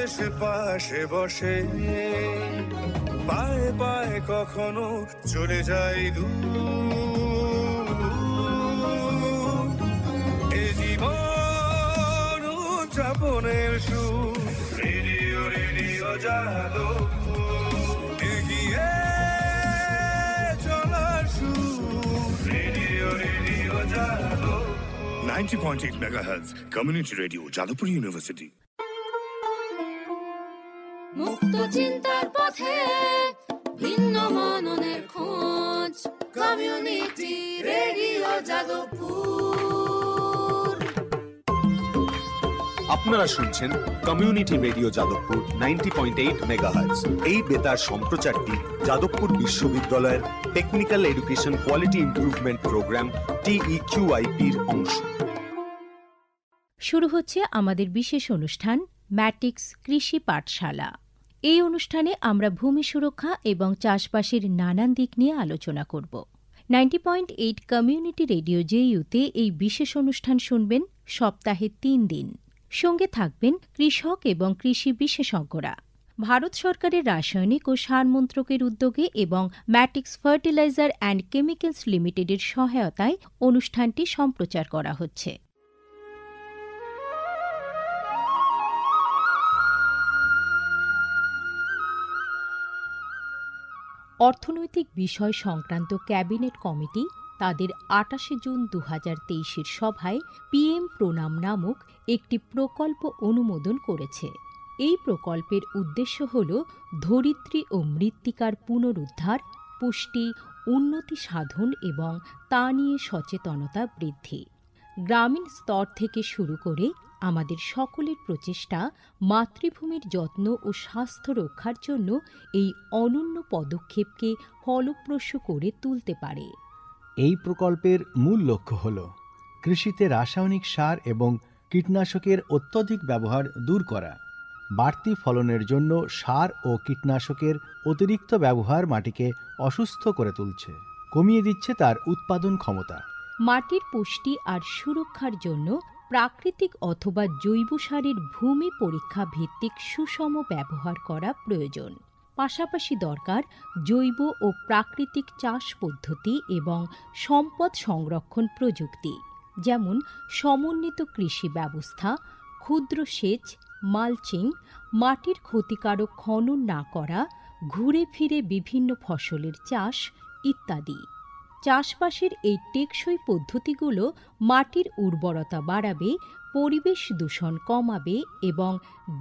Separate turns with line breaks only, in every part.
আশেপাশে বসে পায়ে পায়ে কখনো চলে যায় এ জীবন উদযাপনের সুর। রেডিও রেডিও যাদবপুর, এগিয়ে চলার সুর। Radio radio Jadavpur 90.8 MHz community radio, Jadavpur university.
মুক্ত চিন্তার পথে ভিন্ন মননের খোঁজ, কমিউনিটি রেডিও যাদবপুর।
আপনারা শুনছেন কমিউনিটি রেডিও যাদবপুর 90.8 মেগাহার্টজ। এই বেতার সম্প্রচারটি যাদবপুর বিশ্ববিদ্যালয়ের technical education quality improvement programme TEQIP-র অংশ।
শুরু হচ্ছে আমাদের বিশেষ অনুষ্ঠান ম্যাটিক্স কৃষি পাঠশালা। এই অনুষ্ঠানে আমরা ভূমি সুরক্ষা এবং চাষবাসের নানান দিক নিয়ে আলোচনা করব। 90.8 কমিউনিটি রেডিও জেইউতে এই বিশেষ অনুষ্ঠান শুনবেন সপ্তাহে 3 দিন। সঙ্গে থাকবেন কৃষক এবং কৃষি বিশেষজ্ঞরা। ভারত সরকারের রাসায়নিক ও সার মন্ত্রকের উদ্যোগে এবং ম্যাটিক্স ফার্টিলাইজার অ্যান্ড কেমিক্যালস লিমিটেডের সহায়তায় অনুষ্ঠানটি সম্প্রচার করা হচ্ছে। অর্থনৈতিক বিষয় সংক্রান্ত ক্যাবিনেট কমিটি তাদের 28 জুন 2023 সভায় পিএম প্রণাম নামক একটি প্রকল্প অনুমোদন করেছে। এই প্রকল্পের উদ্দেশ্য হল ধরিত্রী ও মৃত্তিকার পুনরুদ্ধার, পুষ্টি, উন্নতি সাধন এবং তা নিয়ে সচেতনতা বৃদ্ধি। গ্রামীণ স্তর থেকে শুরু করে আমাদের সকলের প্রচেষ্টা মাতৃভূমির যত্ন ও স্বাস্থ্য রক্ষার জন্য এই অনন্য পদক্ষেপকে ফলপ্রসূ করে তুলতে পারে।
এই প্রকল্পের মূল লক্ষ্য হল কৃষিতে রাসায়নিক সার এবং কীটনাশকের অত্যধিক ব্যবহার দূর করা। বাড়তি ফলনের জন্য সার ও কীটনাশকের অতিরিক্ত ব্যবহার মাটিকে অসুস্থ করে তুলছে, কমিয়ে দিচ্ছে তার উৎপাদন ক্ষমতা।
মাটির পুষ্টি আর সুরক্ষার জন্য প্রাকৃতিক অথবা জৈব সারের ভূমি পরীক্ষা ভিত্তিক সুষম ব্যবহার করা প্রয়োজন। পাশাপাশি দরকার জৈব ও প্রাকৃতিক চাষ পদ্ধতি এবং সম্পদ সংরক্ষণ প্রযুক্তি, যেমন সমন্বিত কৃষি ব্যবস্থা, ক্ষুদ্র সেচ, মালচিং, মাটির ক্ষতিকারক খনন না করা, ঘুরে ফিরে বিভিন্ন ফসলের চাষ ইত্যাদি। চাষবাসের এই টেকসই পদ্ধতিগুলো মাটির উর্বরতা বাড়াবে, পরিবেশ দূষণ কমাবে এবং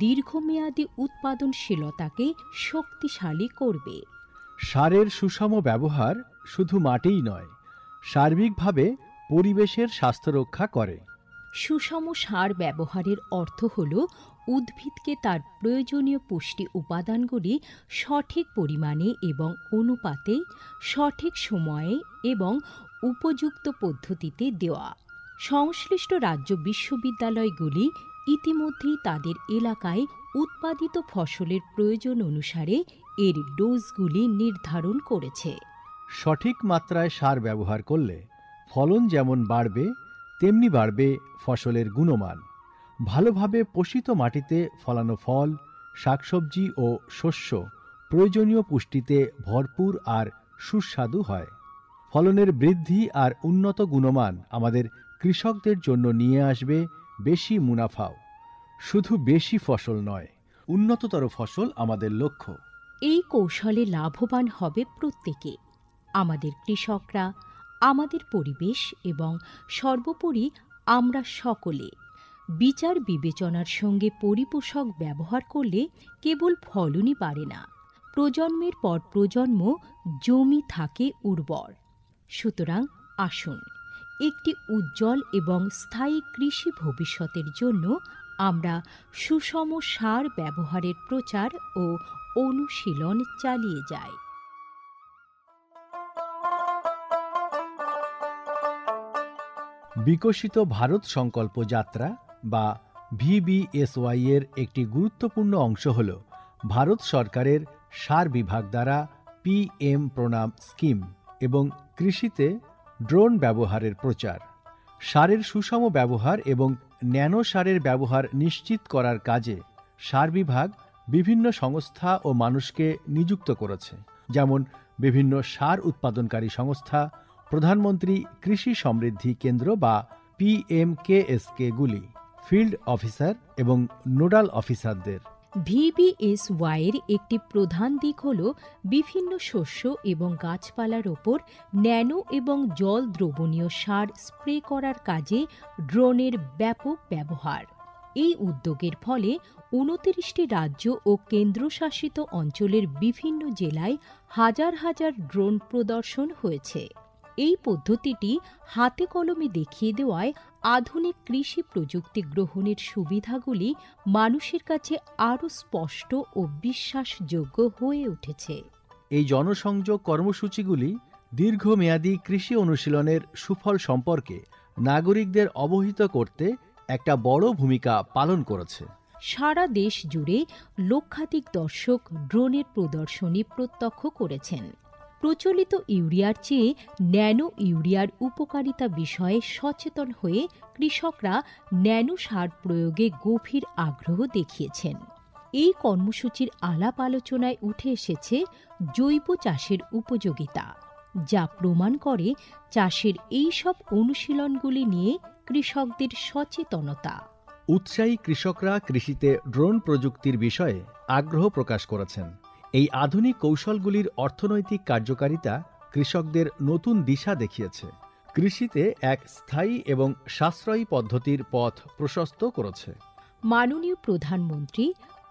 দীর্ঘমেয়াদী উৎপাদনশীলতাকে শক্তিশালী করবে।
সারের সুষম ব্যবহার শুধু মাটিই নয়, সার্বিকভাবে পরিবেশের স্বাস্থ্য রক্ষা করে।
সুষম সার ব্যবহারের অর্থ হল উদ্ভিদকে তার প্রয়োজনীয় পুষ্টি উপাদানগুলি সঠিক পরিমাণে এবং অনুপাতে, সঠিক সময়ে এবং উপযুক্ত পদ্ধতিতে দেওয়া। সংশ্লিষ্ট রাজ্য বিশ্ববিদ্যালয়গুলি ইতিমধ্যেই তাদের এলাকায় উৎপাদিত ফসলের প্রয়োজন অনুসারে এর ডোজগুলি নির্ধারণ করেছে।
সঠিক মাত্রায় সার ব্যবহার করলে ফলন যেমন বাড়বে, তেমনি বাড়বে ফসলের গুণমান। ভালোভাবে পোষিত মাটিতে ফলানো ফল, শাকসবজি ও শস্য প্রয়োজনীয় পুষ্টিতে ভরপুর আর সুস্বাদু হয়। ফলনের বৃদ্ধি আর উন্নত গুণমান আমাদের কৃষকদের জন্য নিয়ে আসবে বেশি মুনাফাও। শুধু বেশি ফসল নয়, উন্নততর ফসল আমাদের লক্ষ্য।
এই কৌশলে লাভবান হবে প্রত্যেকে, আমাদের কৃষকরা, আমাদের পরিবেশ এবং সর্বোপরি আমরা সকলে। বিচার বিবেচনার সঙ্গে পরিপোষক ব্যবহার করলে কেবল ফলনই বাড়ে না, প্রজন্মের পর প্রজন্ম জমি থাকে উর্বর। সুতরাং আসুন, একটি উজ্জ্বল এবং স্থায়ী কৃষি ভবিষ্যতের জন্য আমরা সুষম সার ব্যবহারের প্রচার ও অনুশীলন চালিয়ে যাই।
বিকশিত ভারত সংকল্প যাত্রা বা VBSY এর একটি গুরুত্বপূর্ণ অংশ হল ভারত সরকারের সার বিভাগ দ্বারা PM প্রণাম স্কিম এবং কৃষিতে ড্রোন ব্যবহারের প্রচার। সারের সুষম ব্যবহার এবং ন্যানো সারের ব্যবহার নিশ্চিত করার কাজে সার বিভাগ বিভিন্ন সংস্থা ও মানুষকে নিযুক্ত করেছে, যেমন বিভিন্ন সার উৎপাদনকারী সংস্থা, প্রধানমন্ত্রী কৃষি সমৃদ্ধি কেন্দ্র বা PMKSK-গুলি, ফিল্ড অফিসার এবং নোডাল অফিসারদের।
VBSY এর একটি প্রধান দিক হল বিভিন্ন শস্য এবং গাছপালার ওপর ন্যানো এবং জল দ্রবণীয় সার স্প্রে করার কাজে ড্রোনের ব্যাপক ব্যবহার। এই উদ্যোগের ফলে 29টি রাজ্য ও কেন্দ্রশাসিত অঞ্চলের বিভিন্ন জেলায় হাজার হাজার ড্রোন প্রদর্শন হয়েছে। এই পদ্ধতিটি হাতে কলমে দেখিয়ে দেওয়ায় আধুনিক কৃষি প্রযুক্তি গ্রহণের সুবিধাগুলি মানুষের কাছে আরও স্পষ্ট ও বিশ্বাসযোগ্য হয়ে উঠেছে।
এই জনসংযোগ কর্মসূচিগুলি দীর্ঘমেয়াদী কৃষি অনুশীলনের সুফল সম্পর্কে নাগরিকদের অবহিত করতে একটা বড় ভূমিকা পালন করেছে।
সারা দেশ জুড়ে লক্ষাধিক দর্শক ড্রোনের প্রদর্শনী প্রত্যক্ষ করেছেন। প্রচলিত ইউরিয়ার চেয়ে ন্যানো ইউরিয়ার উপকারিতা বিষয়ে সচেতন হয়ে কৃষকরা ন্যানো সার প্রয়োগে গভীর আগ্রহ দেখিয়েছেন। এই কর্মসূচির আলাপ আলোচনায় উঠে এসেছে জৈব চাষের উপযোগিতা, যা প্রমাণ করে চাষের এই সব অনুশীলনগুলি নিয়ে কৃষকদের সচেতনতা।
উৎসাহী কৃষকরা কৃষিতে ড্রোন প্রযুক্তির বিষয়ে আগ্রহ প্রকাশ করেছেন। এই আধুনিক কৌশলগুলির অর্থনৈতিক কার্যকারিতা কৃষকদের নতুন দিশা দেখিয়েছে, কৃষিতে এক স্থায়ী এবং সাশ্রয়ী পদ্ধতির পথ প্রশস্ত করেছে।
মাননীয়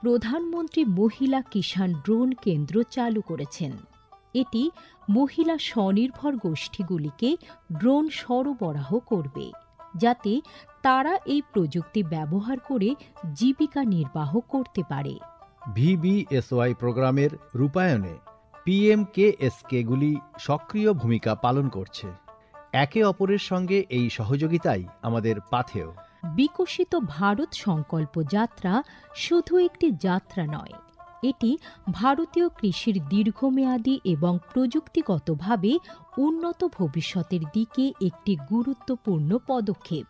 প্রধানমন্ত্রী মহিলা কিষাণ ড্রোন কেন্দ্র চালু করেছেন। এটি মহিলা স্বনির্ভর গোষ্ঠীগুলিকে ড্রোন সরবরাহ করবে, যাতে তারা এই প্রযুক্তি ব্যবহার করে জীবিকা নির্বাহ করতে পারে।
VBSY প্রোগ্রামের রূপায়ণে PMKSK-গুলি সক্রিয় ভূমিকা পালন করছে। একে অপরের সঙ্গে এই সহযোগিতাই আমাদের পাথেয়।
বিকশিত ভারত সংকল্প যাত্রা শুধু একটি যাত্রা নয়, এটি ভারতীয় কৃষির দীর্ঘমেয়াদী এবং প্রযুক্তিগতভাবে উন্নত ভবিষ্যতের দিকে একটি গুরুত্বপূর্ণ পদক্ষেপ।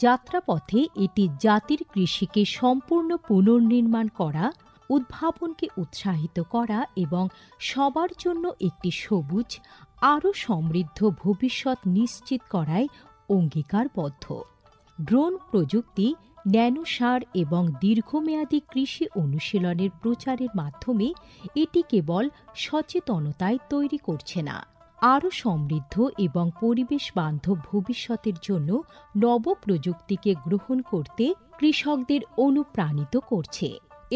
যাত্রাপথে এটি জাতির কৃষিকে সম্পূর্ণ পুনর্নির্মাণ করা, উদ্ভাবনকে উৎসাহিত করা এবং সবার জন্য একটি সবুজ, আরও সমৃদ্ধ ভবিষ্যৎ নিশ্চিত করায় অঙ্গীকারবদ্ধ। ড্রোন প্রযুক্তি, ন্যানো সার এবং দীর্ঘমেয়াদী কৃষি অনুশীলনের প্রচারের মাধ্যমে এটি কেবল সচেতনতায় তৈরি করছে না, আরও সমৃদ্ধ এবং পরিবেশ বান্ধব ভবিষ্যতের জন্য নবপ্রযুক্তিকে গ্রহণ করতে কৃষকদের অনুপ্রাণিত করছে।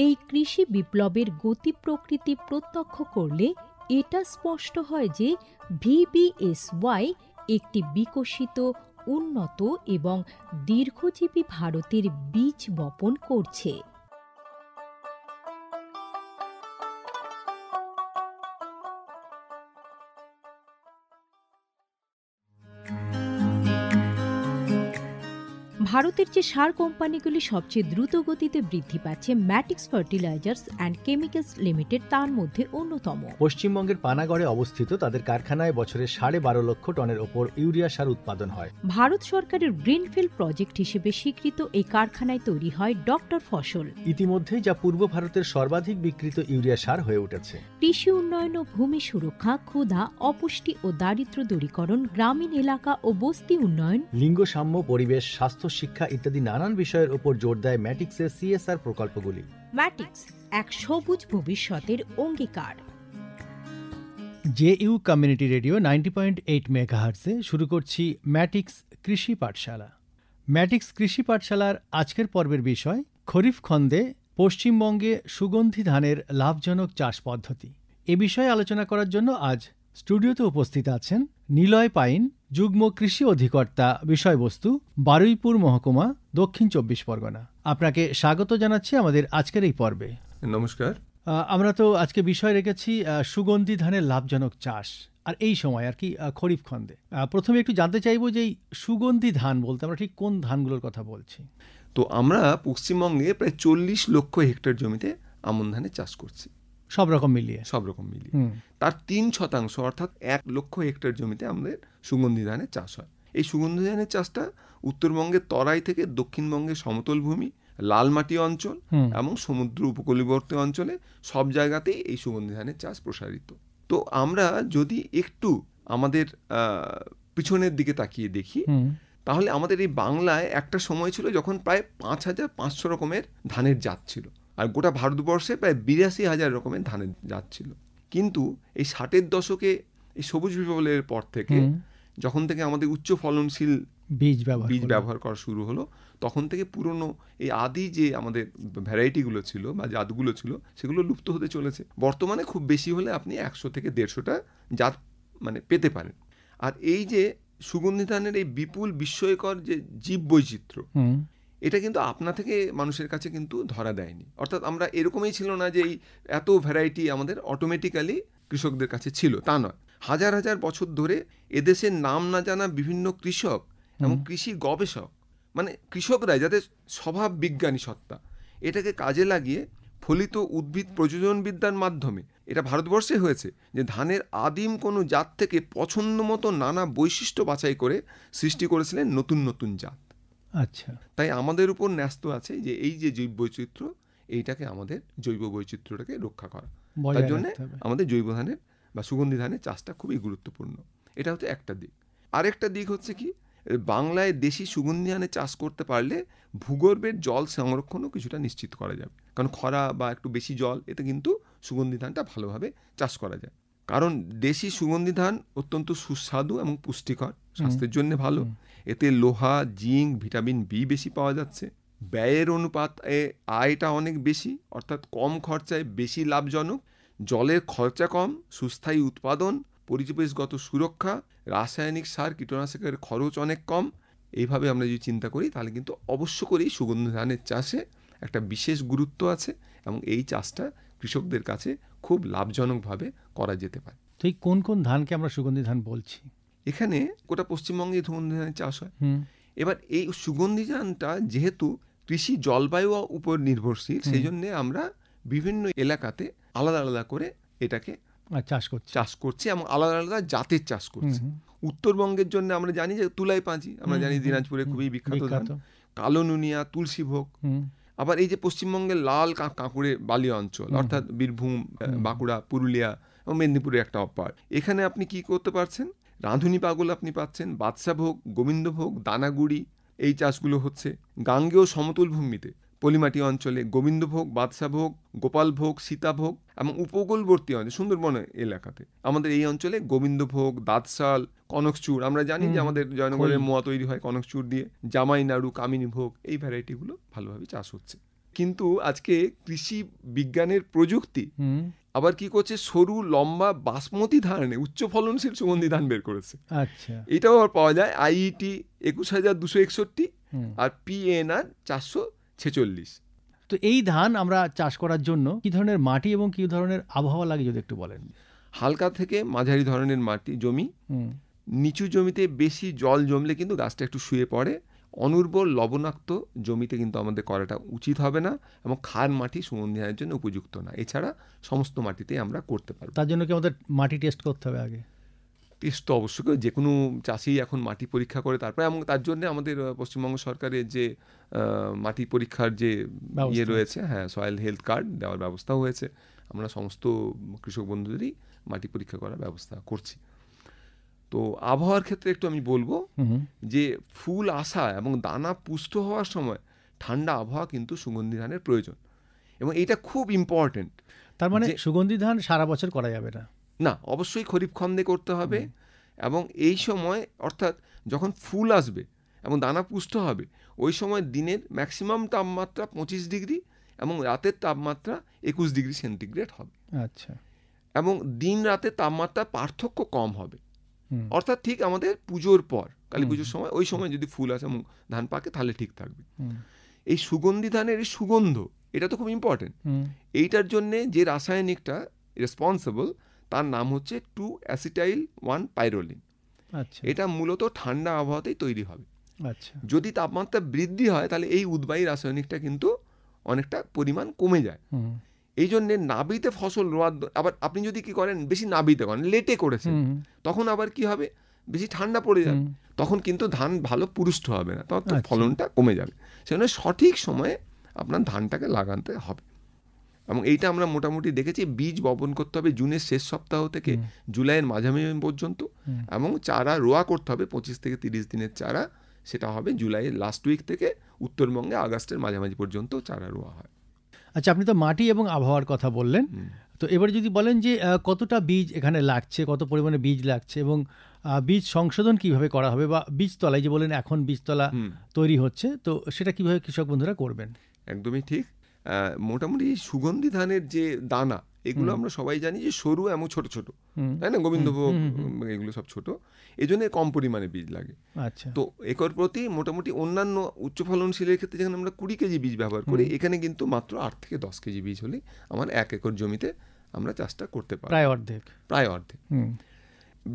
এই কৃষি বিপ্লবের গতি প্রকৃতি প্রত্যক্ষ করলে এটা স্পষ্ট হয় যে VBSY একটি বিকশিত, উন্নত এবং দীর্ঘজীবী ভারতের বীজ বপন করছে। ভারতের যে সার কোম্পানিগুলি সবচেয়ে দ্রুত গতিতে বৃদ্ধি পাচ্ছে, ম্যাটিক্স ফার্টিলাইজার্স অ্যান্ড কেমিক্যালস লিমিটেড তার মধ্যে অন্যতম।
পশ্চিমবঙ্গের পানাগড়ে অবস্থিত তাদের কারখানায় বছরে 12.5 লক্ষ টনের ওপর ইউরিয়া সার উৎপাদন হয়।
ভারত সরকারের গ্রিনফিল্ড প্রজেক্ট হিসেবে স্বীকৃত এই কারখানায় তৈরি হয় ডক্টর ফসল।
ইতিমধ্যেই যা পূর্ব ভারতের সর্বাধিক বিক্রিত ইউরিয়া সার হয়ে উঠেছে।
কৃষি উন্নয়ন ও ভূমি সুরক্ষা, ক্ষুধা, অপুষ্টি ও দারিদ্র্য দূরীকরণ, গ্রামীণ এলাকা ও বস্তি উন্নয়ন,
লিঙ্গ সাম্য, পরিবেশ, স্বাস্থ্য, শিক্ষা ইত্যাদি নানান বিষয়ের উপর জোর দেয় ম্যাটিক্সের CSR প্রকল্পগুলি।
ম্যাটিক্স এক সবুজ ভবিষ্যতের অঙ্গীকার।
JU কমিউনিটি রেডিও 90.8 মেগাহার্টজে শুরু করছি ম্যাটিক্স কৃষি পাঠশালা। ম্যাটিক্স কৃষি পাঠশালার আজকের পর্বের বিষয় খরিফ খন্দে পশ্চিমবঙ্গে সুগন্ধি ধানের লাভজনক চাষ পদ্ধতি। এ বিষয়ে আলোচনা করার জন্য আজ স্টুডিওতে উপস্থিত আছেন নিলয় পাইন, যুগ্ম কৃষি অধিকর্তা, বিষয়বস্তু বারুইপুর মহকুমা, দক্ষিণ 24 পরগনা। আপনাকে স্বাগত জানাচ্ছি আমাদের আজকের এই পর্বে।
নমস্কার।
আমরা তো আজকে বিষয় রেখেছি সুগন্ধি ধানের লাভজনক চাষ, আর এই সময় আর কি খরিফ খন্দে। প্রথমে একটু জানতে চাইবো যে এই সুগন্ধি ধান বলতে আমরা ঠিক কোন ধানগুলোর কথা বলছি?
তো আমরা পশ্চিমবঙ্গে প্রায় 40 লক্ষ হেক্টর জমিতে আমন ধানের চাষ করছি,
সব রকম মিলিয়ে।
তার 3% অর্থাৎ 1 লক্ষ হেক্টর জমিতে আমাদের সুগন্ধি ধানের চাষ হয়। এই সুগন্ধি ধানের চাষটা উত্তরবঙ্গের তরাই থেকে দক্ষিণবঙ্গের সমতল ভূমি লাল মাটি অঞ্চল
হুম।
এবং সমুদ্র উপকূলবর্তী অঞ্চলে সব জায়গাতেই এই সুগন্ধি ধানের চাষ প্রসারিত। তো আমরা যদি একটু আমাদের পিছনের দিকে তাকিয়ে দেখি,
হুম।
তাহলে আমাদের এই বাংলায় একটা সময় ছিল যখন প্রায় 5,500 রকমের ধানের জাত ছিল, আর গোটা ভারতবর্ষে প্রায় 82,000 রকমের ধানের জাত ছিল। কিন্তু এই 60-এর দশকে এই সবুজ বিপ্লবের পর থেকে,
হুম।
যখন থেকে আমাদের উচ্চ ফলনশীল
বীজ
বীজ ব্যবহার করা শুরু হলো, তখন থেকে পুরনো এই আদি যে আমাদের ভ্যারাইটিগুলো ছিল বা জাতগুলো ছিল, সেগুলো লুপ্ত হতে চলেছে। বর্তমানে খুব বেশি হলে আপনি 100 থেকে 150টা জাত মানে পেতে পারেন। আর এই যে সুগন্ধি ধানের এই বিপুল বিস্ময়কর যে জীব বৈচিত্র্য, এটা কিন্তু আপনা থেকে মানুষের কাছে কিন্তু ধরা দেয়নি। অর্থাৎ আমরা এরকমই ছিল না যে এই এত ভ্যারাইটি আমাদের অটোমেটিক্যালি কৃষকদের কাছে ছিল, তা নয়। হাজার হাজার বছর ধরে এদেশের নাম না জানা বিভিন্ন কৃষক এবং কৃষি গবেষক, মানে কৃষকরা যাদের স্বভাব বিজ্ঞানী সত্তা, এটাকে কাজে লাগিয়ে ফলিত উদ্ভিদ প্রজনন বিদ্যার মাধ্যমে, এটা ভারতবর্ষে হয়েছে, যে ধানের আদিম কোনো জাত থেকে পছন্দ মতো নানা বৈশিষ্ট্য বাছাই করে সৃষ্টি করেছিলেন নতুন নতুন জাত।
আচ্ছা।
তাই আমাদের উপর ন্যস্ত আছে যে এই যে জৈব বৈচিত্র্য, এইটাকে আমাদের জৈব বৈচিত্র্যটাকে রক্ষা করা। তার জন্য আমাদের জৈব ধানের বা সুগন্ধি ধানের চাষটা খুবই গুরুত্বপূর্ণ। এটা হচ্ছে একটা দিক। আরেকটা দিক হচ্ছে কি, বাংলায় দেশি সুগন্ধি ধানের চাষ করতে পারলে ভূগর্ভের জল সংরক্ষণও কিছুটা নিশ্চিত করা যাবে। কারণ খরা বা একটু বেশি জল, এতে কিন্তু সুগন্ধি ধানটা ভালোভাবে চাষ করা যায়। কারণ দেশি সুগন্ধি ধান অত্যন্ত সুস্বাদু এবং পুষ্টিকর, স্বাস্থ্যের জন্য ভালো। এতে লোহা, জিঙ্ক, ভিটামিন বি বেশি পাওয়া যাচ্ছে। ব্যয়ের অনুপাতে আয়টা অনেক বেশি, অর্থাৎ কম খরচায় বেশি লাভজনক। জলের খরচা কম, সুস্থায়ী উৎপাদন, পরিবেশগত সুরক্ষা, রাসায়নিক সার কীটনাশকের খরচ অনেক কম। এইভাবে আমরা যদি চিন্তা করি, তাহলে কিন্তু অবশ্য করেই সুগন্ধি ধানের চাষে একটা বিশেষ গুরুত্ব আছে এবং এই চাষটা কৃষকদের কাছে খুব লাভজনকভাবে করা যেতে পারে।
তো এই কোন কোন ধানকে আমরা সুগন্ধি ধান বলছি?
এখানে গোটা পশ্চিমবঙ্গে সুগন্ধি ধানের চাষ হয়। এবার এই সুগন্ধি ধানটা যেহেতু কৃষি জলবায়ু উপর নির্ভরশীল, সেই জন্য আমরা বিভিন্ন এলাকাতে আলাদা আলাদা করে এটাকে চাষ করছি এবং আলাদা আলাদা জাতের চাষ করছি। উত্তরবঙ্গের জন্য আমরা জানি যে তুলাই পাঁচি, আমরা জানি দিনাজপুরে খুবই বিখ্যাত ধান, কালো নুনিয়া, তুলসীভোগ। আবার এই যে পশ্চিমবঙ্গের লাল কাঁকুড়ে বালি অঞ্চল, অর্থাৎ বীরভূম, বাঁকুড়া, পুরুলিয়া এবং মেদিনীপুরে একটা অপার, এখানে আপনি কি করতে পারছেন, রাঁধুনি পাগল আপনি পাচ্ছেন, বাদশাভোগ, গোবিন্দভোগ, দানাগুড়ি, এই চাষগুলো হচ্ছে। গাঙ্গেয় সমতল ভূমিতে পলিমাটি অঞ্চলে গোবিন্দভোগ, বাদশাভোগ, গোপালভোগ, সীতাভোগ এবং উপকূলবর্তী অঞ্চল সুন্দরবন এলাকাতে আমাদের এই অঞ্চলে গোবিন্দভোগ, দাঁতশাল, কনকচুর, আমরা জানি যে আমাদের জয়নগরের মোয়া তৈরি হয় কনকচুর দিয়ে, জামাই নাড়ু, কামিনী ভোগ, এই ভ্যারাইটিগুলো ভালোভাবে চাষ হচ্ছে। কিন্তু আজকে কৃষি বিজ্ঞানের প্রযুক্তি আবার কি করছে, সরু লম্বা বাসমতি ধানে উচ্চ ফলনশীল সুগন্ধি ধান বের করেছে।
আচ্ছা।
এটাও আবার পাওয়া যায় IET 21,261 আর PNR 446।
তো এই ধান আমরা চাষ করার জন্য কি ধরনের মাটি এবং কি ধরনের আবহাওয়া লাগে যদি একটু বলেন।
হালকা থেকে মাঝারি ধরনের মাটি জমি, নিচু জমিতে বেশি জল জমলে কিন্তু গাছটা একটু শুয়ে পড়ে। অনুর্বর লবণাক্ত জমিতে কিন্তু আমাদের করাটা উচিত হবে না, এবং খার মাটি সুগন্ধি ধানের জন্য উপযুক্ত না। এছাড়া সমস্ত মাটিতে আমরা করতে পারবো।
তার জন্য কি আমাদের মাটি টেস্ট করতে হবে আগে?
টেস্ট তো অবশ্যই, যে কোনো চাষি এখন মাটি পরীক্ষা করে তারপরে, এবং তার জন্য আমাদের পশ্চিমবঙ্গ সরকারের যে মাটি পরীক্ষার যে ইয়ে রয়েছে, হ্যাঁ, সয়েল হেলথ কার্ড দেওয়ার ব্যবস্থাও হয়েছে। আমরা সমস্ত কৃষক বন্ধুদেরই মাটি পরীক্ষা করার ব্যবস্থা করছি। তো আবহাওয়ার ক্ষেত্রে একটু আমি বলবো যে ফুল আসা এবং দানা পুষ্ট হওয়ার সময় ঠান্ডা আবহাওয়া কিন্তু সুগন্ধি ধানের প্রয়োজন, এবং এটা খুব ইম্পর্টেন্ট।
তার মানে সুগন্ধি ধান সারা বছর করা যাবে না?
না, অবশ্যই খরিফ খন্দে করতে হবে। এবং এই সময়, অর্থাৎ যখন ফুল আসবে এবং দানা পুষ্ট হবে, ওই সময় দিনের ম্যাক্সিমাম তাপমাত্রা 25 ডিগ্রি এবং রাতের তাপমাত্রা 21 ডিগ্রি সেন্টিগ্রেড হবে।
আচ্ছা।
এবং দিন রাতের তাপমাত্রা পার্থক্য কম হবে। অর্থাৎ ঠিক আমাদের পুজোর পর, কালী পুজোর সময়, ওই সময় যদি ফুল আসে এবং ধান পাকে, তাহলে ঠিক থাকবে। এই সুগন্ধি ধানের এই সুগন্ধ, এটা তো খুব ইম্পর্টেন্ট। এইটার জন্যে যে রাসায়নিকটা রেসপন্সিবল, তার নাম হচ্ছে 2-অ্যাসিটাইল-1-পাইরোলিন।
আচ্ছা।
এটা মূলত ঠান্ডা আবহাওয়াতেই তৈরি হবে।
আচ্ছা।
যদি তাপমাত্রা বৃদ্ধি হয়, তাহলে এই উদ্বায়ী রাসায়নিকটা কিন্তু অনেকটা পরিমাণ কমে যায়। এই জন্যে নাবিতে ফসল রোয়ার, আবার আপনি যদি কি করেন, বেশি নাবিতে করেন, লেটে করেছেন, তখন আবার কি হবে, বেশি ঠান্ডা পড়ে যাবে, তখন কিন্তু ধান ভালো পুরুষ্ট হবে না, তখন ফলনটা কমে যাবে। সেজন্য সঠিক সময়ে আপনার ধানটাকে লাগাতে হবে। এবং এইটা আমরা মোটামুটি দেখেছি বীজ বপন করতে হবে জুনের শেষ সপ্তাহ থেকে জুলাইয়ের মাঝামাঝি পর্যন্ত, এবং চারা রোয়া করতে হবে 25 থেকে 30 দিনের চারা, সেটা হবে জুলাইয়ের লাস্ট উইক থেকে উত্তরবঙ্গে আগস্টের মাঝামাঝি পর্যন্ত চারা রোয়া হয়।
আচ্ছা, আপনি তো মাটি এবং আবহাওয়ার কথা বললেন, তো এবার যদি বলেন যে কতটা বীজ এখানে লাগছে, কত পরিমাণে বীজ লাগছে, এবং বীজ সংশোধন কিভাবে করা হবে, বা বীজতলায় যে বলেন এখন বীজতলা তৈরি হচ্ছে, তো সেটা কিভাবে কৃষক বন্ধুরা করবেন?
একদমই ঠিক। মোটামুটি সুগন্ধি ধানের যে দানা, এগুলো আমরা সবাই জানি যে সরু এবং ছোট ছোট, তাই না, গোবিন্দভোগ এগুলো সব ছোট, এই জন্য কম পরিমাণে বীজ লাগে।
আচ্ছা,
তো একর প্রতি মোটামুটি অন্যান্য উচ্চ ফলনশীলের ক্ষেত্রে যেখানে আমরা 20 কেজি বীজ ব্যবহার করি, এখানে কিন্তু মাত্র 8 থেকে 10 কেজি বীজ হলে আমার 1 একর জমিতে আমরা চাষটা করতে পারি,
প্রায় অর্ধেক।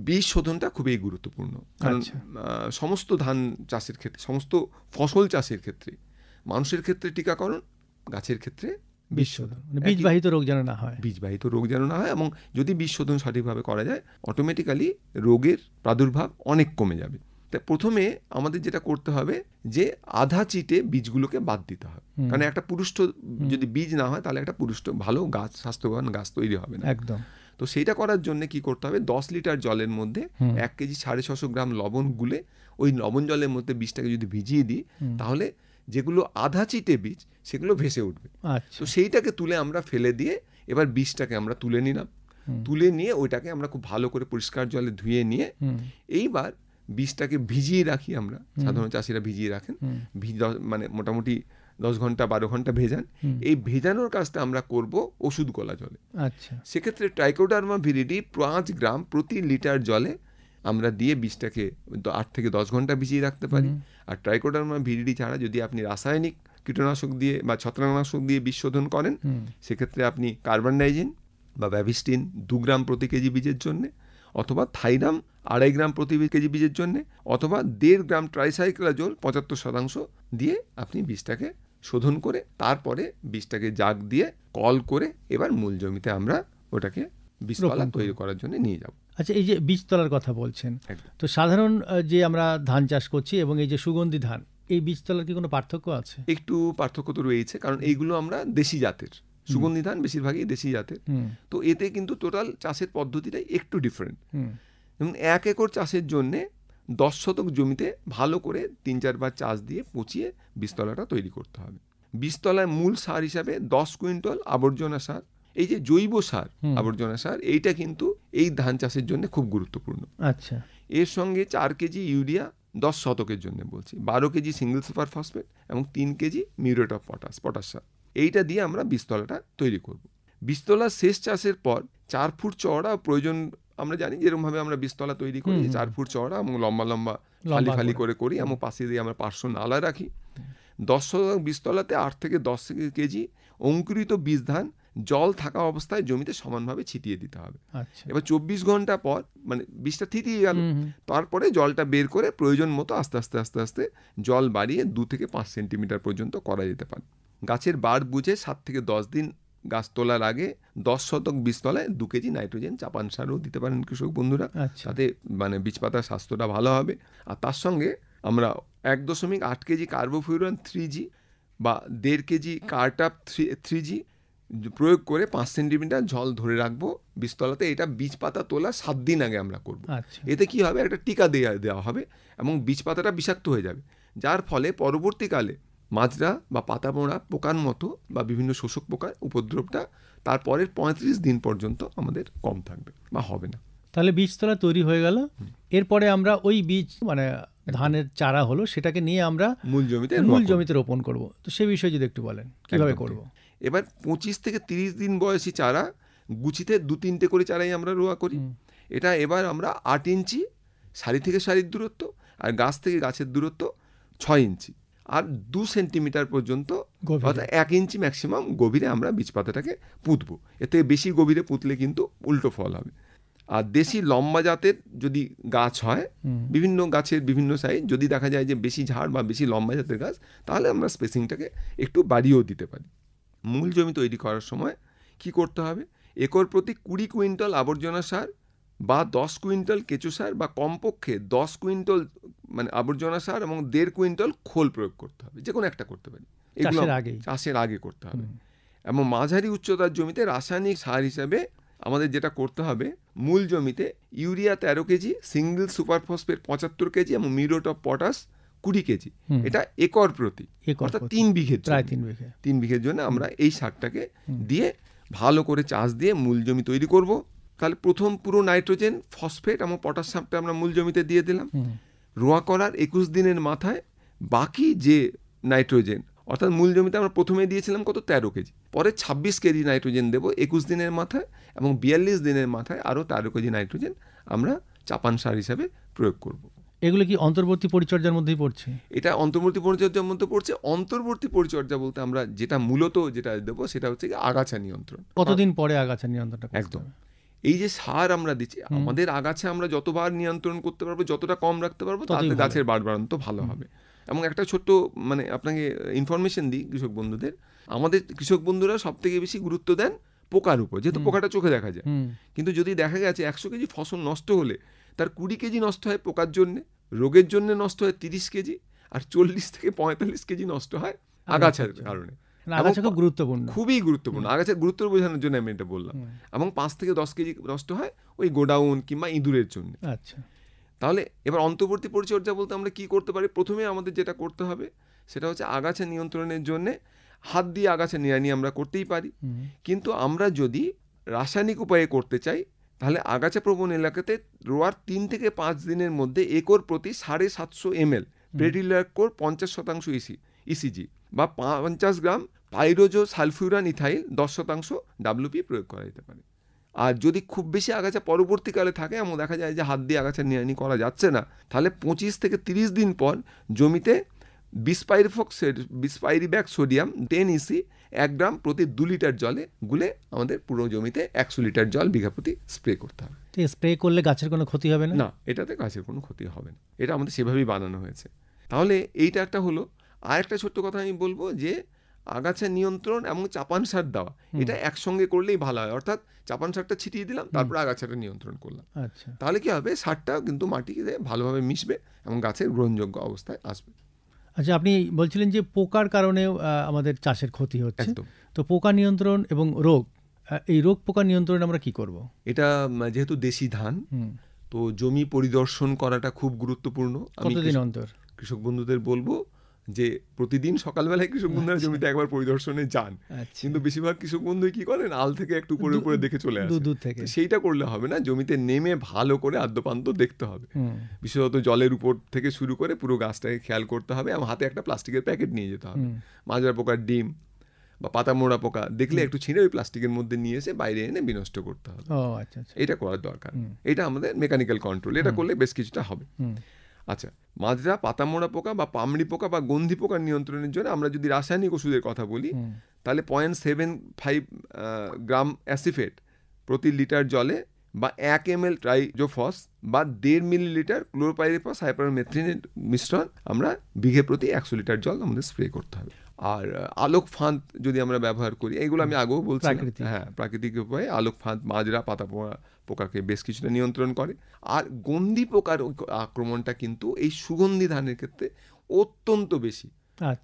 বীজ শোধনটা খুবই গুরুত্বপূর্ণ, কারণ সমস্ত ধান চাষের ক্ষেত্রে, সমস্ত ফসল চাষের ক্ষেত্রে, মানুষের ক্ষেত্রে টিকাকরণ, গাছের ক্ষেত্রে বীজ শোধন,
বীজবাহিত রোগ যেন না হয়,
বীজবাহিত রোগ যেন না হয়, এবং যদি বীজ শোধন সঠিকভাবে করা যায় অটোমেটিক্যালি রোগের প্রাদুর্ভাব অনেক কমে যাবে। তাই প্রথমে আমাদের যেটা করতে হবে যে আধা চিটে বীজগুলোকে বাদ দিতে হবে, কারণ একটা পুরুষ্ট যদি বীজ না হয় তাহলে একটা পুরুষ্ট ভালো গাছ, স্বাস্থ্যবান গাছ তৈরি হবে না
একদম।
তো সেইটা করার জন্য কি করতে হবে, 10 লিটার জলের মধ্যে 1 কেজি 650 গ্রাম লবণ গুলে ওই লবণ জলের মধ্যে বীজটাকে যদি ভিজিয়ে দিই, তাহলে যেগুলো আধা চিটে বীজ সেগুলো ভেসে উঠবে। তো সেইটাকে তুলে আমরা ফেলে দিয়ে এবার বীজটাকে আমরা তুলে নিলাম, তুলে নিয়ে ওইটাকে আমরা খুব ভালো করে পরিষ্কার জলে ধুয়ে নিয়ে এইবার বীজটাকে ভিজিয়ে রাখি। আমরা সাধারণ চাষিরা ভিজিয়ে রাখেন, মানে মোটামুটি 10 ঘন্টা 12 ঘন্টা ভেজান। এই ভেজানোর কাজটা আমরা করব ওষুধ গলা জলে।
আচ্ছা,
সেক্ষেত্রে ট্রাইকোডার্মা ভিরিডি 5 গ্রাম প্রতি লিটার জলে আমরা দিয়ে বীজটাকে 8 থেকে 10 ঘন্টা ভিজিয়ে রাখতে পারি। আর ট্রাইকোডার্মা ভিরিডি ছাড়া যদি আপনি রাসায়নিক কীটনাশক দিয়ে বা ছত্রাকনাশক দিয়ে বীজ শোধন করেন, সেক্ষেত্রে আপনি কার্বনডাইজিন বা ব্যাভিস্টিন 2 গ্রাম প্রতি কেজি বীজের জন্যে, অথবা থাইরাম 2.5 গ্রাম প্রতি কেজি বীজের জন্যে, অথবা 1.5 গ্রাম ট্রাইসাইক্লোজোল 75% দিয়ে আপনি বীজটাকে শোধন করে তারপরে বীজটাকে জাগ দিয়ে কল করে এবার মূল জমিতে আমরা ওটাকে বীজতলা তৈরি করার জন্য নিয়ে যাব।
আচ্ছা, এই যে বীজতলার কথা বলছেন, তো সাধারণ যে আমরা ধান চাষ করছি এবং এই যে সুগন্ধি ধান, এই বীজতলার কি কোনো পার্থক্য আছে?
একটু পার্থক্য তো রয়েছে, কারণ এইগুলো আমরা দেশি জাতের সুগন্ধি ধান, বেশিরভাগই দেশি জাতের। তো এতে কিন্তু টোটাল চাষের পদ্ধতিটাই একটু ডিফারেন্ট। যেমন 1 একর চাষের জন্যে 10 শতক জমিতে ভালো করে 3-4 বার চাষ দিয়ে পচিয়ে বীজতলাটা তৈরি করতে হবে। বীজতলায় মূল সার হিসাবে 10 কুইন্টাল আবর্জনা সার, এই যে জৈব সার আবর্জনা সার, এইটা কিন্তু এই ধান চাষের জন্য খুব গুরুত্বপূর্ণ।
আচ্ছা,
এর সঙ্গে 4 কেজি ইউরিয়া 10 শতকের জন্য বলছি, 12 কেজি সিঙ্গেল সুপার ফসফেট এবং 3 কেজি মিউরেট অফ পটাশ সার, এইটা দিয়ে আমরা বীজতলাটা তৈরি করব। বীজতলার শেষ চাষের পর 4 ফুট চওড়া প্রয়োজন, আমরা জানি যেরকমভাবে আমরা বীজতলা তৈরি করি 4 ফুট চওড়া এবং লম্বা লম্বা ফালি করে করি, এবং পাশে দিয়ে আমরা 500 নালা রাখি। 10 শতক বীজতলাতে 8 থেকে 10 কেজি অঙ্কুরিত বীজ ধান জল থাকা অবস্থায় জমিতে সমানভাবে ছিটিয়ে দিতে হবে। এবার 24 ঘন্টা পর, মানে বীজটা থিতিয়ে গেল, তারপরে জলটা বের করে প্রয়োজন মতো আস্তে আস্তে আস্তে আস্তে জল বাড়িয়ে 2 থেকে 5 সেন্টিমিটার পর্যন্ত করা যেতে পারে। গাছের বাড় বুঝে 7 থেকে 10 দিন গাছ তোলার আগে 10 শতক বীজতলায় 2 কেজি নাইট্রোজেন চাপান সারও দিতে পারেন কৃষক বন্ধুরা। তাতে মানে বীজ পাতার স্বাস্থ্যটা ভালো হবে। আর তার সঙ্গে আমরা 1.8 কেজি কার্বোফিউরান 3G বা 1.5 কেজি কার্টাপ 3G প্রয়োগ করে 5 সেন্টিমিটার জল ধরে রাখবো বীজতলাতে। এটা বীজ পাতা তোলা 7 দিন আগে আমরা করব। এতে কি হবে, একটা টিকা দেওয়া হবে এবং বীজ পাতাটা বিষাক্ত হয়ে যাবে, যার ফলে পরবর্তীকালে মাজরা বা পাতা মোড়া পোকার মতো বা বিভিন্ন শোষক পোকার উপদ্রবটা তারপরের 35 দিন পর্যন্ত আমাদের কম থাকবে বা হবে না।
তাহলে বীজতলা তৈরি হয়ে গেল, এরপরে আমরা ওই বীজ মানে ধানের চারা হলো সেটাকে নিয়ে আমরা মূল জমিতে রোপণ করব। তো সেই বিষয়ে যদি একটু বলেন কিভাবে করব।
এবার 25 থেকে 30 দিন বয়সী চারা গুছিতে 2-3টে করে চারাই আমরা রোয়া করি। এটা এবার আমরা 8 ইঞ্চি সারি থেকে সারির দূরত্ব আর গাছ থেকে গাছের দূরত্ব 6 ইঞ্চি আর 2 সেন্টিমিটার পর্যন্ত, অর্থাৎ 1 ইঞ্চি ম্যাক্সিমাম গভীরে আমরা বীজ পাতাটাকে পুঁতবো। এতে বেশি গভীরে পুঁতলে কিন্তু উল্টো ফল হবে। আর দেশি লম্বা জাতের যদি গাছ হয়, বিভিন্ন গাছের বিভিন্ন সাইজ, যদি দেখা যায় যে বেশি ঝাড় বা বেশি লম্বা জাতের গাছ, তাহলে আমরা স্পেসিংটাকে একটু বাড়িয়েও দিতে পারি। মূল জমি তৈরি করার সময় কি করতে হবে, একর প্রতি 20 কুইন্টাল আবর্জনা সার বা 10 কুইন্টাল কেঁচো সার বা কমপক্ষে 10 কুইন্টাল মানে আবর্জনা সার এবং 1.5 কুইন্টাল খোল প্রয়োগ করতে হবে। যে কোনো একটা করতে পারি। এগুলো
চাষের আগেই।
চাষের আগে করতে হবে। এবং মাঝারি উচ্চতার জমিতে রাসায়নিক সার হিসাবে আমাদের যেটা করতে হবে, মূল জমিতে urea 13 KG, single super phosphate 75 KG এবং মিউরেট অফ পটাশ 20 কেজি, এটা একর প্রতি, অর্থাৎ 3 বিঘের
প্রায়
জন্য।
3 বিঘে।
3 বিঘের জন্য আমরা এই সারটাকে দিয়ে ভালো করে চাষ দিয়ে মূল জমি তৈরি করব। তাহলে প্রথম পুরো নাইট্রোজেন, ফসফেট এবং পটাশ সারটা আমরা মূল জমিতে দিয়ে দিলাম। রোয়া করার 21 দিনের মাথায় বাকি যে নাইট্রোজেন, অর্থাৎ মূল জমিতে আমরা প্রথমে দিয়েছিলাম কত 13 কেজি, পরে 26 কেজি নাইট্রোজেন দেবো 21 দিনের মাথায়, এবং 42 দিনের মাথায় আরও 13 কেজি নাইট্রোজেন আমরা চাপান সার হিসাবে প্রয়োগ করব।
এগুলো কি অন্তর্বর্তী পরিচর্যার মধ্যেই পড়ছে?
এটা অন্তর্বর্তী পরিচর্যার মধ্যে পড়ছে। অন্তর্বর্তী পরিচর্যা বলতে আমরা যেটা মূলত যেটা দেবো সেটা হচ্ছে কি আগাছা নিয়ন্ত্রণ।
কতদিন পরে আগাছা নিয়ন্ত্রণটা করতে
একদম।
হবে?
এই যে সার আমরা দিচ্ছি, আমাদের আগাছা আমরা যতবার নিয়ন্ত্রণ করতে পারবো, যতটা কম রাখতে পারবো, তাতে গাছের বাড়বাড়ন্ত ভালো হবে। এবং একটা ছোট্ট মানে আপনাকে ইনফরমেশন দিই কৃষক বন্ধুদের, আমাদের কৃষক বন্ধুরা সব থেকে বেশি গুরুত্ব দেন পোকার উপর, যেহেতু পোকাটা চোখে দেখা যায়। কিন্তু যদি দেখা গেছে 100 কেজি ফসল নষ্ট হলে তার 20 কেজি নষ্ট হয় পোকার জন্য, রোগের জন্য নষ্ট হয় 30 কেজি, আর 40 থেকে 45 কেজি নষ্ট হয় আগাছার কারণে।
আগাছা খুব গুরুত্বপূর্ণ,
খুবই গুরুত্বপূর্ণ। আগাছার গুরুত্ব বোঝানোর জন্য আমি এটা বললাম। এবং 5 থেকে 10 কেজি নষ্ট হয় ওই গোডাউন কিংবা ইঁদুরের জন্য।
আচ্ছা,
তাহলে এবার অন্তর্বর্তী পরিচর্যা বলতে আমরা কি করতে পারি? প্রথমে আমাদের যেটা করতে হবে সেটা হচ্ছে আগাছা নিয়ন্ত্রণের জন্য হাত দিয়ে আগাছা নিড়ানি আমরা করতেই পারি। কিন্তু আমরা যদি রাসায়নিক উপায়ে করতে চাই, তাহলে আগাছা প্রবণ এলাকাতে রোয়ার 3 থেকে 5 দিনের মধ্যে একর প্রতি 750 ml প্রেডিলাকোর 50% ইসিজি বা 50 গ্রাম পাইরোজো সালফিউরান ইথাইল 10% WP প্রয়োগ করা যেতে পারে। আর যদি খুব বেশি আগাছা পরবর্তীকালে থাকে, এমন দেখা যায় যে হাত দিয়ে আগাছা নিড়ানি করা যাচ্ছে না, তাহলে 25 থেকে 30 দিন পর জমিতে বিসপাইরিব্যাক সোডিয়াম 10 EC 1 গ্রাম প্রতি 2 লিটার জলে গুলে আমাদের পুরো জমিতে 100 লিটার জল বিঘা প্রতি স্প্রে করতে হবে।
স্প্রে করলে গাছের কোনো ক্ষতি হবে না?
না, এটাতে গাছের কোনো ক্ষতি হবে না। এটা আমাদের সেভাবেই বানানো হয়েছে। তাহলে এইটা একটা হলো। আর একটা ছোট্ট কথা আমি বলবো যে আগাছা নিয়ন্ত্রণ এবং চাপান সার দেওয়া এটা একসঙ্গে করলেই ভালো হয়। অর্থাৎ চাপান সারটা ছিটিয়ে দিলাম, তারপর আগাছাটা নিয়ন্ত্রণ করলাম।
আচ্ছা,
তাহলে কি হবে, সারটা কিন্তু মাটিতে ভালোভাবে মিশবে এবং গাছের গ্রহণযোগ্য অবস্থায় আসবে।
আচ্ছা, আপনি বলছিলেন যে পোকার কারণেও আমাদের চাষের ক্ষতি হচ্ছে।
একদম।
তো পোকা নিয়ন্ত্রণ এবং রোগ, এই রোগ পোকা নিয়ন্ত্রণ আমরা কি করব?
এটা যেহেতু দেশি ধান, তো জমি পরিদর্শন করাটা খুব গুরুত্বপূর্ণ।
কতদিন অন্তর
কৃষক বন্ধুদের বলবো যে প্রতিদিন সকালবেলায় কৃষক বন্ধুরা জমিতে একবার পরিদর্শনে যান। কিন্তু বেশিরভাগ কৃষক বন্ধু কি করেন, আল থেকে একটু উপরে উপরে দেখে চলে আসে।
দূর থেকে
সেইটা করলে হবে না, জমিতে নেমে ভালো করে আদ্যপান্ত দেখতে হবে। বিশেষত জলের উপর থেকে শুরু করে পুরো গাছটাকে খেয়াল করতে হবে, এবং হাতে একটা প্লাস্টিকের প্যাকেট নিয়ে যেতে হবে। মাজরা পোকার ডিম বা পাতা মোড়া পোকা দেখলে একটু ছিঁড়ে ওই প্লাস্টিকের মধ্যে নিয়ে এসে বাইরে এনে বিনষ্ট করতে হবে। এটা করার দরকার। এটা আমাদের মেকানিক্যাল কন্ট্রোল, এটা করলে বেশ কিছুটা হবে। আচ্ছা, মাজরা, পাতা মোড়া পোকা বা পামড়ি পোকা বা গন্ধি পোকার নিয়ন্ত্রণের জন্য আমরা যদি রাসায়নিক ওষুধের কথা বলি, তাহলে 0.75 গ্রাম অ্যাসিফেট প্রতি লিটার জলে বা 1 ml ট্রাইজোফস বা 1.5 মিলিলিটার ক্লোরোপাইরিফস হাইপারমেথ্রিনের মিশ্রণ আমরা বিঘে প্রতি 100 লিটার জল আমাদের স্প্রে করতে হবে। আর আলোক ফাঁদ যদি আমরা ব্যবহার করি, এগুলো আমি আগেও বলছি, হ্যাঁ, প্রাকৃতিক উপায়ে আলোক ফাঁদ মাজরা, পাতা পোকাকে বেশ কিছুটা নিয়ন্ত্রণ করে। আর গন্ধি পোকার আক্রমণটা কিন্তু এই সুগন্ধি ধানের ক্ষেত্রে অত্যন্ত বেশি।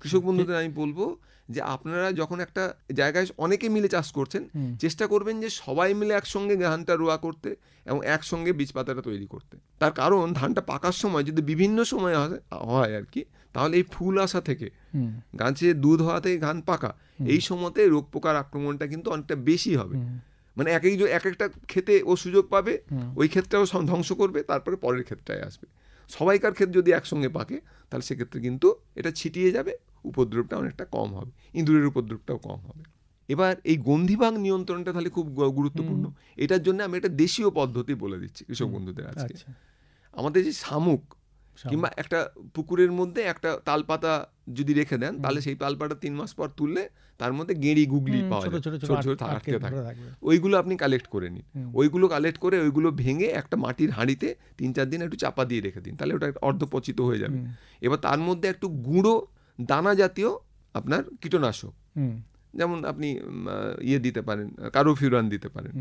কৃষক বন্ধুদের আমি বলবো যে আপনারা যখন একটা জায়গায় অনেকে মিলে চাষ করছেন, চেষ্টা করবেন যে সবাই মিলে একসঙ্গে ধানটা রোয়া করতে এবং একসঙ্গে বীজ পাতাটা তৈরি করতে। তার কারণ ধানটা পাকার সময় যদি বিভিন্ন সময় হয় আর কি, তাহলে এই ফুল আসা থেকে গাছে দুধ হওয়া থেকে ধান পাকা, এই সময়তে রোগ পোকার আক্রমণটা কিন্তু অনেকটা বেশি হবে। মানে এক একটা ক্ষেতে ও সুযোগ পাবে, ওই ক্ষেত্রটাও ধ্বংস করবে, তারপরে পরের ক্ষেত্রটায় আসবে। সবাইকার ক্ষেত যদি একসঙ্গে পাকে, তাহলে সেক্ষেত্রে কিন্তু এটা ছিটিয়ে যাবে, উপদ্রবটা অনেকটা কম হবে, ইঁদুরের উপদ্রবটাও কম হবে। এবার এই গন্ধিভাগ নিয়ন্ত্রণটা তাহলে খুব গুরুত্বপূর্ণ। এটার জন্য আমি একটা দেশীয় পদ্ধতি বলে দিচ্ছি কৃষক বন্ধুদের আজকে। আমাদের যে শামুক কিংবা একটা পুকুরের মধ্যে একটা তালপাতা যদি রেখে দেন, তাহলে সেই তালপাতা 3 মাস পর তুললে তার মধ্যে গেঁড়ি গুগলি পাওয়া যায়, ছোট ছোট আটকে থাকে। ওইগুলো আপনি কালেক্ট করে নিন। ওইগুলো কালেক্ট করে ওইগুলো ভেঙে একটা মাটির হাঁড়িতে 3-4 দিন একটু চাপা দিয়ে রেখে দিন, তাহলে ওটা অর্ধপচিত হয়ে যাবে। এবার তার মধ্যে একটু গুঁড়ো দানা জাতীয় আপনার কীটনাশক, যেমন আপনি দিতে পারেন, কার্বোফিউরান দিতে পারেন,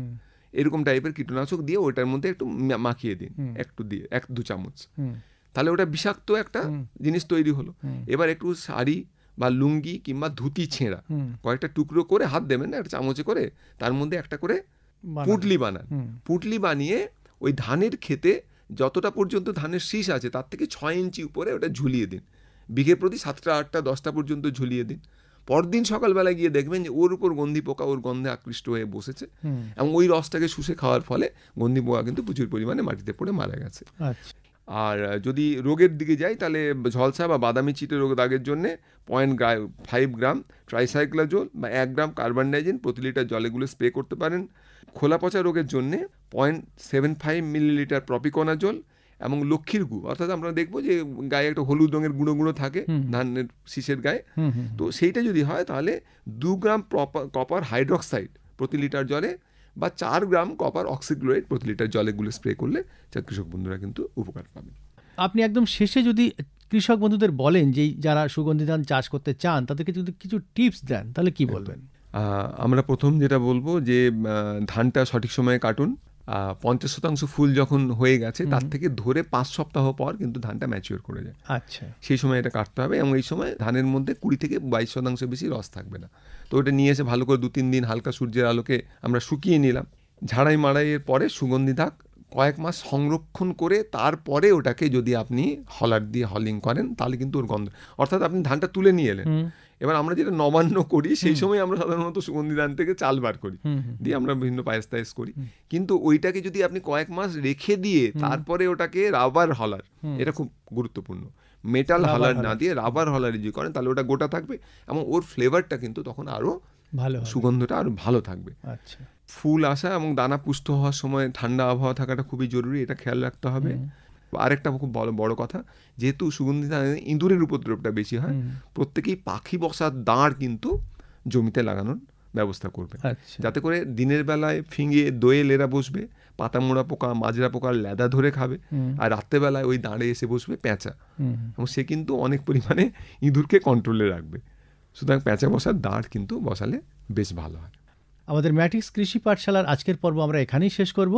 এরকম টাইপের কীটনাশক দিয়ে ওইটার মধ্যে একটু মাখিয়ে দিন, একটু দিয়ে 1-2 চামচ, তাহলে ওটা বিষাক্ত একটা জিনিস তৈরি হলো। এবার একটু শাড়ি বা লুঙ্গি কিংবা ধুতি ছেঁড়া কয়েকটা টুকরো করে হাত দেবেন না, একটা চামচে করে, তার মধ্যে একটা করে পুটলি বানান। পুটলি বানিয়ে ওই ধানের খেতে যতটা পর্যন্ত ধানের শীষ আছে তার থেকে 6 ইঞ্চি উপরে ওটা ঝুলিয়ে দিন। বিঘে প্রতি 7টা 8টা 10টা পর্যন্ত ঝুলিয়ে দিন। পরদিন সকালবেলা গিয়ে দেখবেন যে ওর উপর গন্ধি পোকা ওর গন্ধে আকৃষ্ট হয়ে বসেছে, এবং ওই রসটাকে শুষে খাওয়ার ফলে গন্ধি পোকা কিন্তু প্রচুর পরিমাণে মাটিতে পড়ে মারা গেছে। আর যদি রোগের দিকে যাই তাহলে ঝলসা বা বাদামি চিটে রোগ দাগের জন্য 0.5 গ্রাম ট্রাইসাইক্লাজোল বা 1 গ্রাম কার্বনডাইজিন প্রতি লিটার জলে গুলে স্প্রে করতে পারেন। খোলা পচা রোগের জন্য 0.75 মিলিলিটার প্রপিকোনাজোল এবং লক্ষ্মীর গু, অর্থাৎ আমরা দেখবো যে গায়ে একটা হলুদ রঙের গুঁড়ো গুঁড়ো থাকে ধানের শীষের গায়ে, তো সেইটা যদি হয় তাহলে 2 গ্রাম কপার হাইড্রক্সাইড প্রতি লিটার জলে বা 4 গ্রাম কপার অক্সিক্লোরাইড প্রতি লিটার জলে গুলে স্প্রে করলে কৃষক বন্ধুরা কিন্তু উপকার পাবেন।
আপনি একদম শেষে যদি কৃষক বন্ধুদের বলেন যে যারা সুগন্ধি ধান চাষ করতে চান তাদেরকে যদি কিছু টিপস দেন তাহলে কি বলবেন?
আমরা প্রথম যেটা বলবো যে ধানটা সঠিক সময়ে কাটুন। 50% ফুল যখন হয়ে গেছে তার থেকে ধরে 5 সপ্তাহ পর কিন্তু ধানটা ম্যাচিওর করে যায়।
আচ্ছা,
সেই সময় এটা কাটতে হবে, এবং এই সময় ধানের মধ্যে 20 থেকে 22% বেশি রস থাকবে না। তো ওটা নিয়ে এসে ভালো করে 2-3 দিন হালকা সূর্যের আলোকে আমরা শুকিয়ে নিলাম। ঝাড়াই মাড়াইয়ের পরে সুগন্ধি ধান কয়েক মাস সংরক্ষণ করে তারপরে ওটাকে যদি আপনি হলার দিয়ে হলিং করেন তাহলে কিন্তু ওর গন্ধ, অর্থাৎ আপনি ধানটা তুলে নিয়ে এলেন, এবার আমরা যেটা নবান্ন করি সেই সময় আমরা সাধারণত সুগন্ধি ধান থেকে চাল বার করি, দিয়ে আমরা বিভিন্ন পায়েস টায়েস করি, কিন্তু ওইটাকে যদি আপনি কয়েক মাস রেখে দিয়ে তারপরে ওটাকে রাবার হলার, এটা খুব গুরুত্বপূর্ণ, মেটাল হলার না দিয়ে রাবার হলার যদি করেন তাহলে ওটা গোটা থাকবে এবং ওর ফ্লেভারটা কিন্তু তখন আরো ভালো, সুগন্ধটা আরো ভালো থাকবে।
আচ্ছা,
ফুল আসা এবং দানা পুষ্ট হওয়ার সময় ঠান্ডা আবহাওয়া থাকাটা খুবই জরুরি, এটা খেয়াল রাখতে হবে। আরেকটা খুব বড় কথা, যেহেতু সুগন্ধি ধানে ইঁদুরের উপদ্রবটা বেশি হয়, প্রত্যেকেই পাখি বসার দাঁড় কিন্তু জমিতে লাগানোর ব্যবস্থা করবে, যাতে করে দিনের বেলায় ফিঙে দোয়েল এরা বসবে, পাতা মোড়া পোকা মাজরা পোকার লেদা ধরে খাবে, আর রাত্রেবেলায় ওই দাঁড়ে এসে বসবে পেঁচা, এবং সে কিন্তু অনেক পরিমাণে ইঁদুরকে কন্ট্রোলে রাখবে। সুতরাং পেঁচা বসার দাঁড় কিন্তু বসালে বেশ ভালো হয়।
আমাদের ম্যাটিক্স কৃষি পাঠশালার আজকের পর্ব আমরা এখানেই শেষ করব।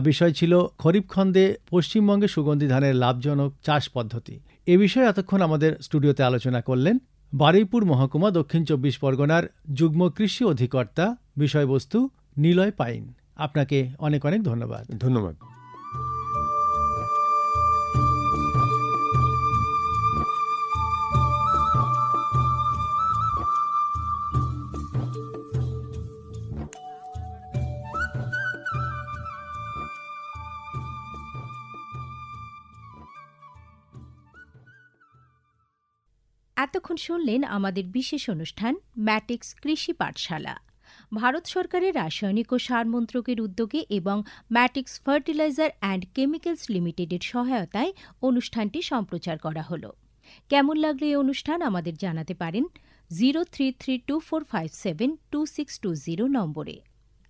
বিষয় ছিল খরিফ খন্দে পশ্চিমবঙ্গে সুগন্ধি ধানের লাভজনক চাষ পদ্ধতি। এ বিষয়ে এতক্ষণ আমাদের স্টুডিওতে আলোচনা করলেন বারুইপুর মহকুমা দক্ষিণ 24 পরগনার যুগ্ম কৃষি অধিকর্তা, বিষয়বস্তু নিলয় পাইন। আপনাকে অনেক অনেক ধন্যবাদ।
ধন্যবাদ।
এতক্ষণ শুনলেন আমাদের বিশেষ অনুষ্ঠান ম্যাটিক্স কৃষি পাঠশালা। ভারত সরকারের রাসায়নিক ও সার মন্ত্রকের উদ্যোগে এবং ম্যাটিক্স ফার্টিলাইজার অ্যান্ড কেমিক্যালস লিমিটেডের সহায়তায় অনুষ্ঠানটি সম্প্রচার করা হলো। কেমন লাগলো এই অনুষ্ঠান আমাদের জানাতে পারেন 0332457262 নম্বরে।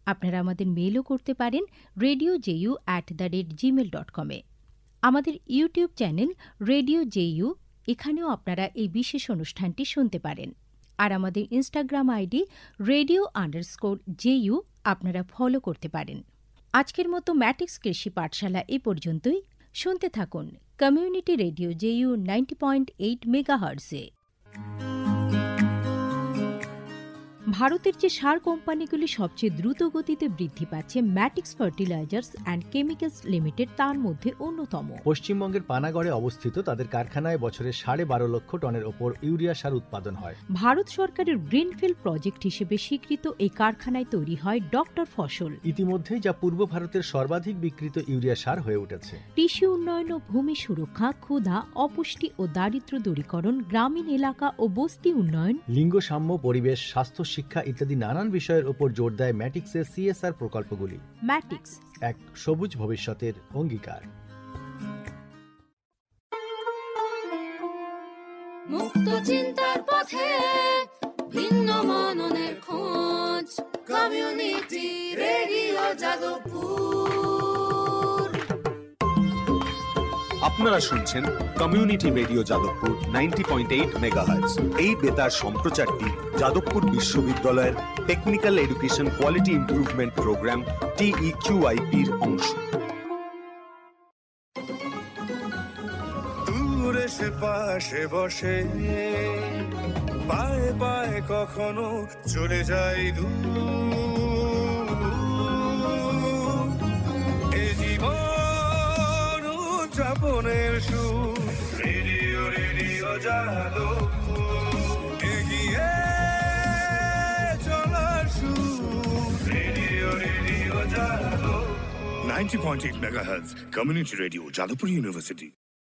আপনারা আমাদের মেলও করতে পারেন radio.ju@gmail.com এ। আমাদের ইউটিউব চ্যানেল রেডিও জেইউ, এখানেও আপনারা এই বিশেষ অনুষ্ঠানটি শুনতে পারেন। আর আমাদের ইনস্টাগ্রাম আইডি radio_JU আপনারা ফলো করতে পারেন। আজকের মতো ম্যাটিক্স কৃষি পাঠশালা এ পর্যন্তই। শুনতে থাকুন কমিউনিটি রেডিও জেইউ 90.8 মেগাহার্টজে। ভারতের যে সার কোম্পানিগুলি সবচেয়ে দ্রুত গতিতে বৃদ্ধি পাচ্ছে ম্যাটিক্স ফার্টিলাইজার্স অ্যান্ড কেমিক্যালস লিমিটেড তার মধ্যে অন্যতম।
পশ্চিমবঙ্গের পানাগড়ে অবস্থিত তাদের কারখানায় বছরে 12.5 লক্ষ টনের ওপর ইউরিয়া সার উৎপাদন হয়।
ভারত সরকারের গ্রিনফিল্ড প্রজেক্ট হিসেবে স্বীকৃত এই কারখানায় তৈরি হয় ডক্টর ফসল।
ইতিমধ্যেই যা পূর্ব ভারতের সর্বাধিক বিক্রিত ইউরিয়া সার হয়ে উঠেছে।
কৃষি উন্নয়ন ও ভূমি সুরক্ষা, ক্ষুধা, অপুষ্টি ও দারিদ্র্য দূরীকরণ, গ্রামীণ এলাকা ও বস্তি উন্নয়ন,
লিঙ্গ সাম্য, পরিবেশ, স্বাস্থ্য, শিক্ষা ইত্যাদি নানান বিষয়ের উপর জোর দেয় ম্যাটিক্সের CSR প্রকল্পগুলি।
ম্যাটিক্স
এক সবুজ ভবিষ্যতের অঙ্গীকার।
মুক্ত চিন্তার পথে ভিন্ন মননের খোঁজ, কমিউনিটি রেডিও যাদবপুর।
আপনারা শুনছেন কমিউনিটি রেডিও যাদবপুর 90.8 মেগাহার্টজ। এই বেতার সম্প্রচারটি যাদবপুর বিশ্ববিদ্যালয়ের technical education quality improvement programme TEQIP-র অংশ।
দূরে সে পাশে বসে পায়ে পায়ে কখনো চলে যাই দূর, এ জীবন উদযাপনের সুর, রেডিও রেডিও যাদবপুর, এগিয়ে চলার সুর, radio radio Jadavpur. 90.8 megahertz, Community Radio, Jadavpur University.